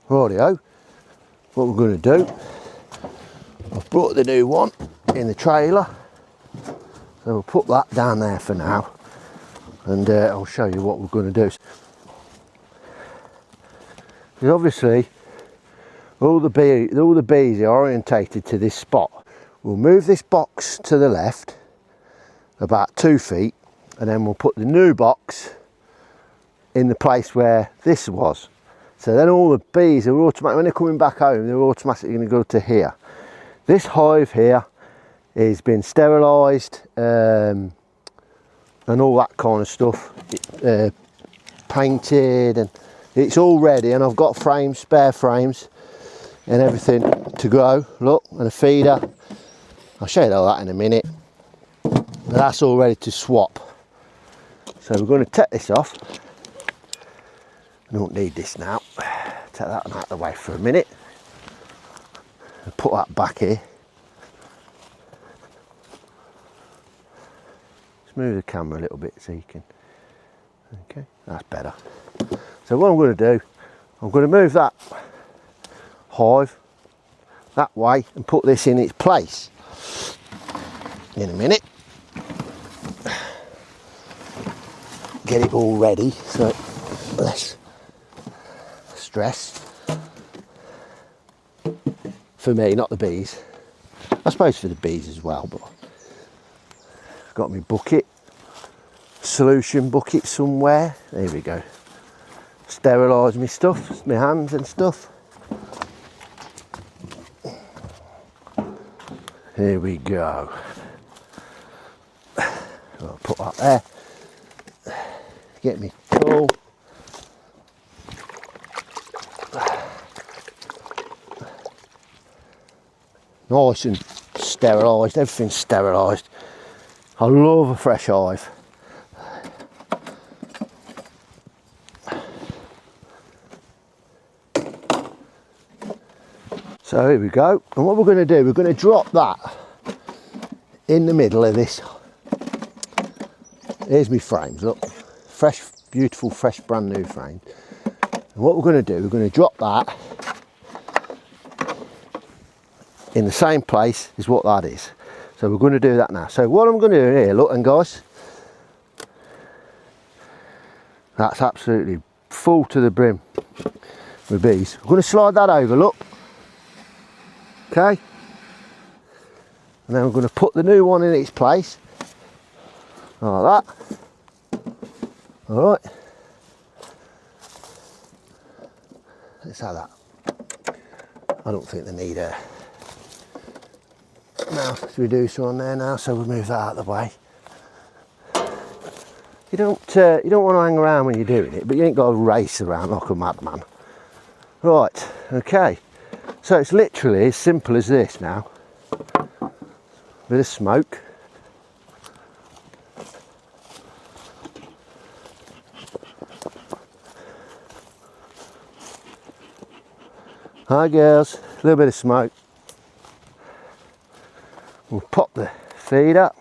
Rightio, what we're going to do, I've brought the new one in the trailer, so we'll put that down there for now, and I'll show you what we're going to do. Because obviously all the bees are orientated to this spot. We'll move this box to the left about 2 feet, and then we'll put the new box in the place where this was. So then all the bees are automatically, when they're coming back home, they're automatically going to go to here. This hive here has been sterilised and all that kind of stuff, painted, and it's all ready, and I've got frames, spare frames and everything to go. Look, and a feeder. I'll show you all that in a minute. But that's all ready to swap. So we're going to take this off. I don't need this now. Take that out of the way for a minute. And put that back here. Just move the camera a little bit so you can. Okay, that's better. So what I'm going to do, I'm going to move that hive that way and put this in its place in a minute. Get it all ready so less stress for me, not the bees. I suppose for the bees as well, but I've got my bucket, solution bucket somewhere. There we go. Sterilise my stuff, my hands and stuff. Here we go. I'll put that there. Get me tool. Nice and sterilised, everything's sterilised. I love a fresh hive. So here we go, and what we're going to do, we're going to drop that in the middle of this. Here's my frames, look, fresh, beautiful, fresh, brand new frame. And what we're going to do, we're going to drop that in the same place as what that is. So we're going to do that now. So what I'm going to do here, look, and guys, that's absolutely full to the brim with bees. I'm going to slide that over, look. Okay, and then I'm going to put the new one in its place, like that. All right, let's have that. I don't think they need a mouth reducer on there now, so we'll move that out of the way. You don't want to hang around when you're doing it, but you ain't got to race around like a madman. Right, okay. So it's literally as simple as this now. Bit of smoke. Hi girls, a little bit of smoke. We'll pop the feed up.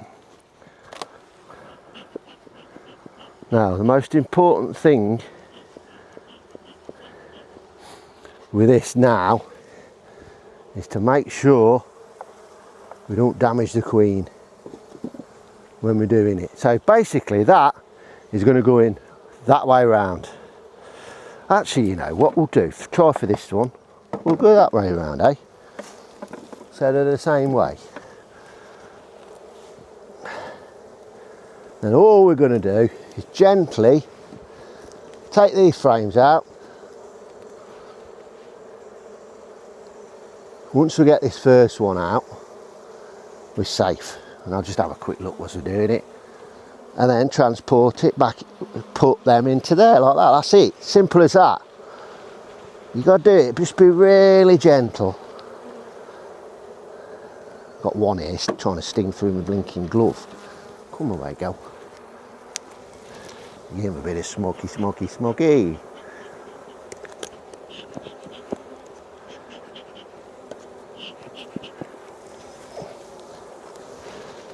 Now the most important thing with this now is to make sure we don't damage the queen when we're doing it. So basically that is going to go in that way around. Actually, you know what we'll do, try for this one, we'll go that way around, eh? So they're the same way. Then all we're going to do is gently take these frames out. Once we get this first one out, we're safe. And I'll just have a quick look whilst we're doing it. And then transport it back, put them into there like that. That's it. Simple as that. You got to do it, just be really gentle. Got one here trying to sting through my blinking glove. Come away, go. Give him a bit of smoky, smoky, smoky.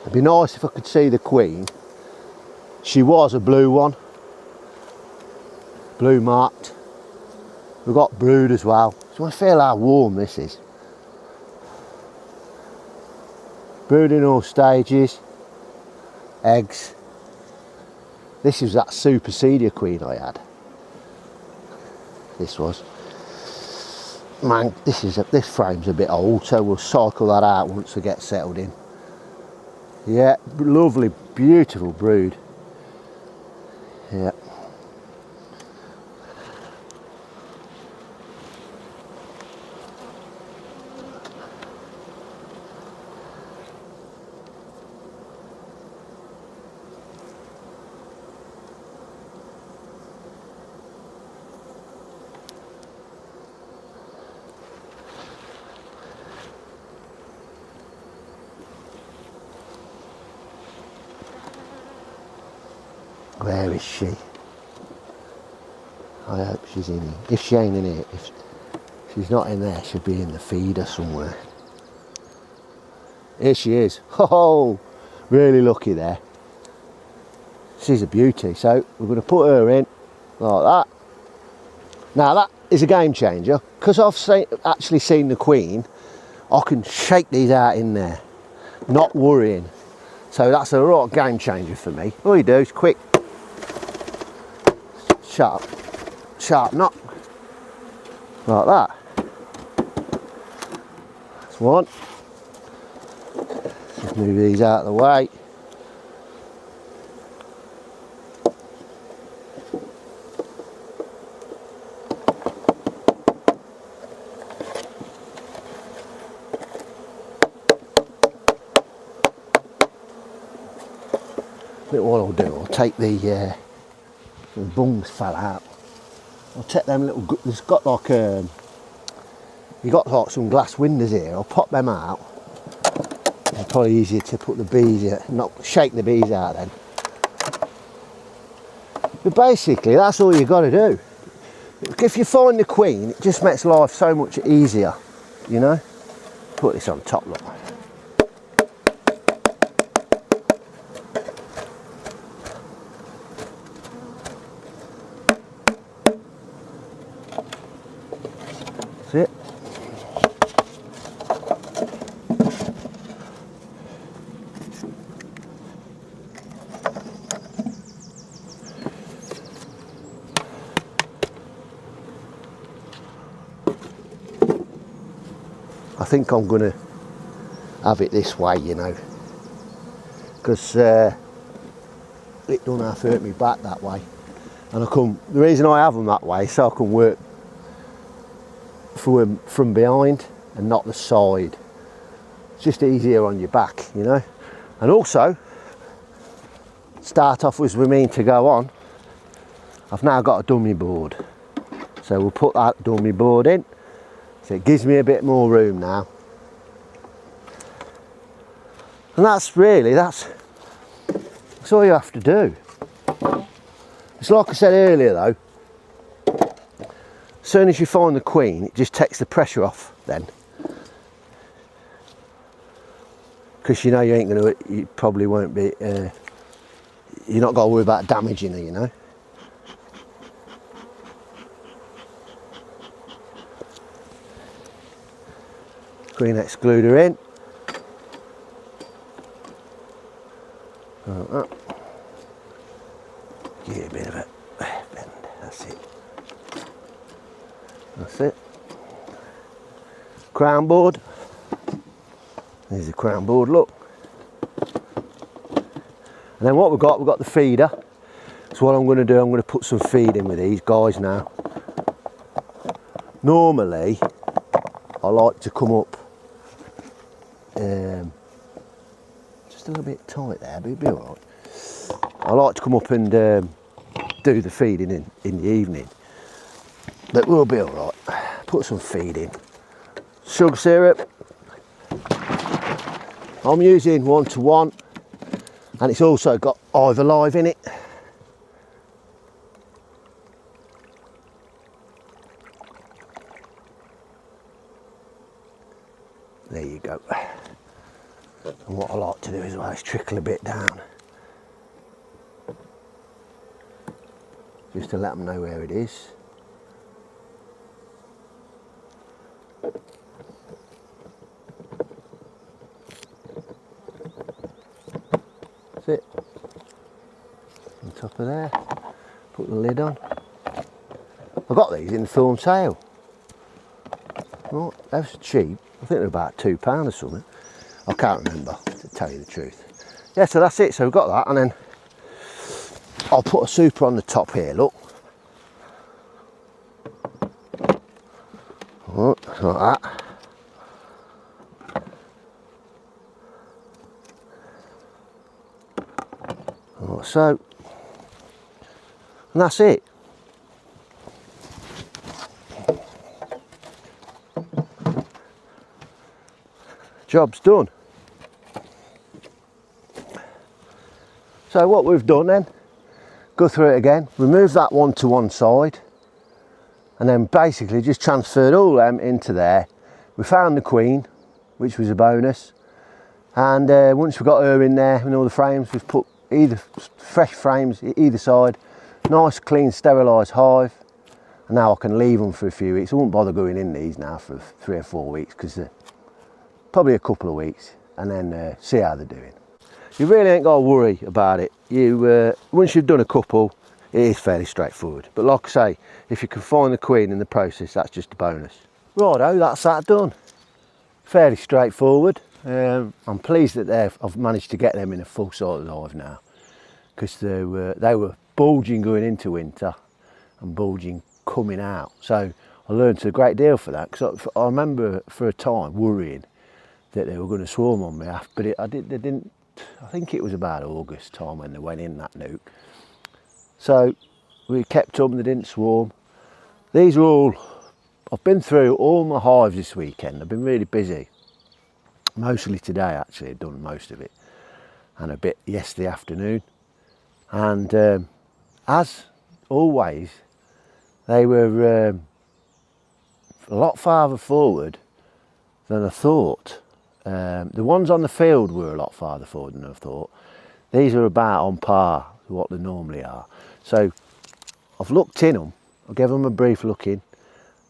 It'd be nice if I could see the queen. She was a blue one, blue marked. We've got brood as well. So I feel how warm this is. Brood in all stages. Eggs. This is that supersedier queen I had. This was. Man, this frame's a bit old, so we'll cycle that out once we get settled in. Yeah, lovely, beautiful brood. Yeah. Where is she? I hope she's in here. If she ain't in here, if she's not in there, she'll be in the feeder somewhere. Here she is. Oh, really lucky there. She's a beauty. So we're going to put her in like that. Now that is a game changer. Because I've actually seen the queen, I can shake these out in there, not worrying. So that's a right game changer for me. All you do is quick, sharp knock, like that. That's one. Just move these out of the way. Look what I'll do, I'll take the bungs fell out. I'll take them little, there's got like you got like some glass windows here, I'll pop them out. It's probably easier to put the bees in, not shake the bees out then. But basically that's all you got to do. If you find the queen, it just makes life so much easier, you know. Put this on top, look. That's it. I think I'm going to have it this way, you know, because it don't have to hurt me back that way. And the reason I have them that way, so I can work from behind and not the side. It's just easier on your back, you know. And also, start off as we mean to go on, I've now got a dummy board. So we'll put that dummy board in. So it gives me a bit more room now. And that's all you have to do. It's like I said earlier though, as soon as you find the queen, it just takes the pressure off then. Because you know you probably won't be, you're not got to worry about damaging her, you know. Queen excluder in. Like that. Give it a bit of a bend, that's it. That's it. Crown board. There's the crown board, look. And then what we've got the feeder. So what I'm going to do, I'm going to put some feed in with these guys now. Normally, I like to come up just a little bit tight there, but it'll be alright. I like to come up and do the feeding in the evening, but we'll be alright. Put some feed in. Sugar syrup, I'm using 1:1, and it's also got Hive Alive in it. There you go. And what I like to do as well is trickle a bit down, just to let them know where it is. top of there. Put the lid on. I got these in the film sale. Right, those are cheap. I think they're about £2 or something. I can't remember, to tell you the truth. Yeah, so that's it. So we've got that, and then I'll put a super on the top here, look. Right, like that. Right, so, and that's it. Job's done. So what we've done then, go through it again, remove that one to one side, and then basically just transferred all them into there. We found the queen, which was a bonus, and once we got her in there and all the frames, we've put either fresh frames either side, nice clean sterilised hive, and now I can leave them for a few weeks. I won't bother going in these now for 3 or 4 weeks, because probably a couple of weeks, and then see how they're doing. You really ain't got to worry about it. You once you've done a couple, it is fairly straightforward. But like I say, if you can find the queen in the process, that's just a bonus. Righto, that's that done. Fairly straightforward. I'm pleased that I've managed to get them in a full size hive now, because they were bulging going into winter and bulging coming out. So I learned a great deal for that, because I remember for a time worrying that they were going to swarm on me, but they didn't. I think it was about August time when they went in that nuke. So we kept them, they didn't swarm. These are all, I've been through all my hives this weekend. I've been really busy. Mostly today actually, I've done most of it. And a bit yesterday afternoon. And as always, they were a lot farther forward than I thought. The ones on the field were a lot farther forward than I thought. These are about on par with what they normally are. So I've looked in them, I'll give them a brief look in,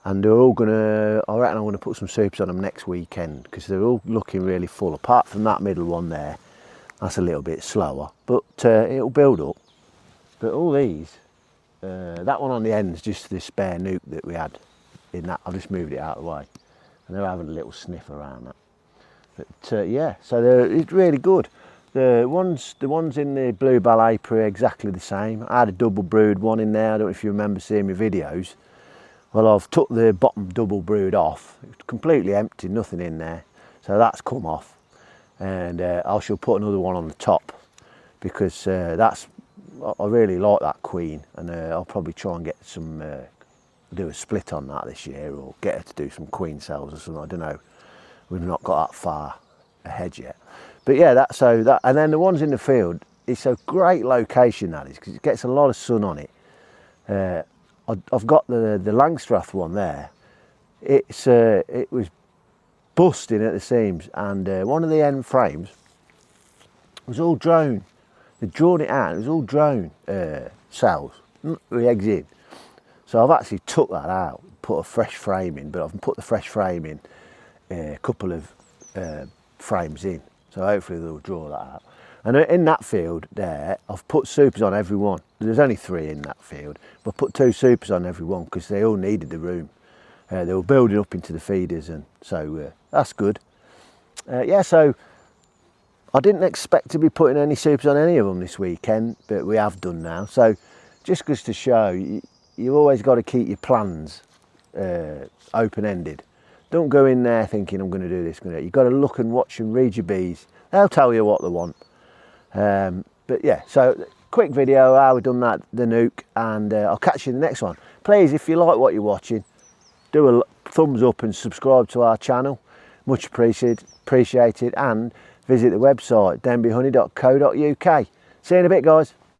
and they're all gonna, I reckon I'm gonna put some supers on them next weekend, because they're all looking really full, apart from that middle one there. That's a little bit slower, but it'll build up. But all these, that one on the end is just the spare nuke that we had in that. I've just moved it out of the way, and they're having a little sniff around that. But yeah, so it's really good. The ones in the blue ballet are exactly the same. I had a double brood one in there. I don't know if you remember seeing my videos. Well, I've took the bottom double brood off. It's completely empty, nothing in there. So that's come off, and I shall put another one on the top, because I really like that queen, and I'll probably try and get some do a split on that this year, or get her to do some queen cells or something. I don't know. We've not got that far ahead yet. But yeah, and then the ones in the field, it's a great location that is, because it gets a lot of sun on it. I've got the Langstrath one there. It was busting at the seams, and one of the end frames was all drone. They'd drawn it out, it was all drone cells, with eggs in. So I've actually took that out, put a fresh frame in, but I've put the fresh frame in a couple of frames in, so hopefully they'll draw that out. And in that field there, I've put supers on every one. There's only 3 in that field, but I put 2 supers on every one, because they all needed the room. They were building up into the feeders, and so that's good. Yeah, so I didn't expect to be putting any supers on any of them this weekend, but we have done now. So just goes to show, you've always got to keep your plans open-ended. Don't go in there thinking I'm going to do this. You've got to look and watch and read your bees. They'll tell you what they want. But yeah, so quick video how we've done that, the nuke, and I'll catch you in the next one. Please, if you like what you're watching, do a thumbs up and subscribe to our channel. Much appreciated, and visit the website denbyhoney.co.uk. See you in a bit, guys.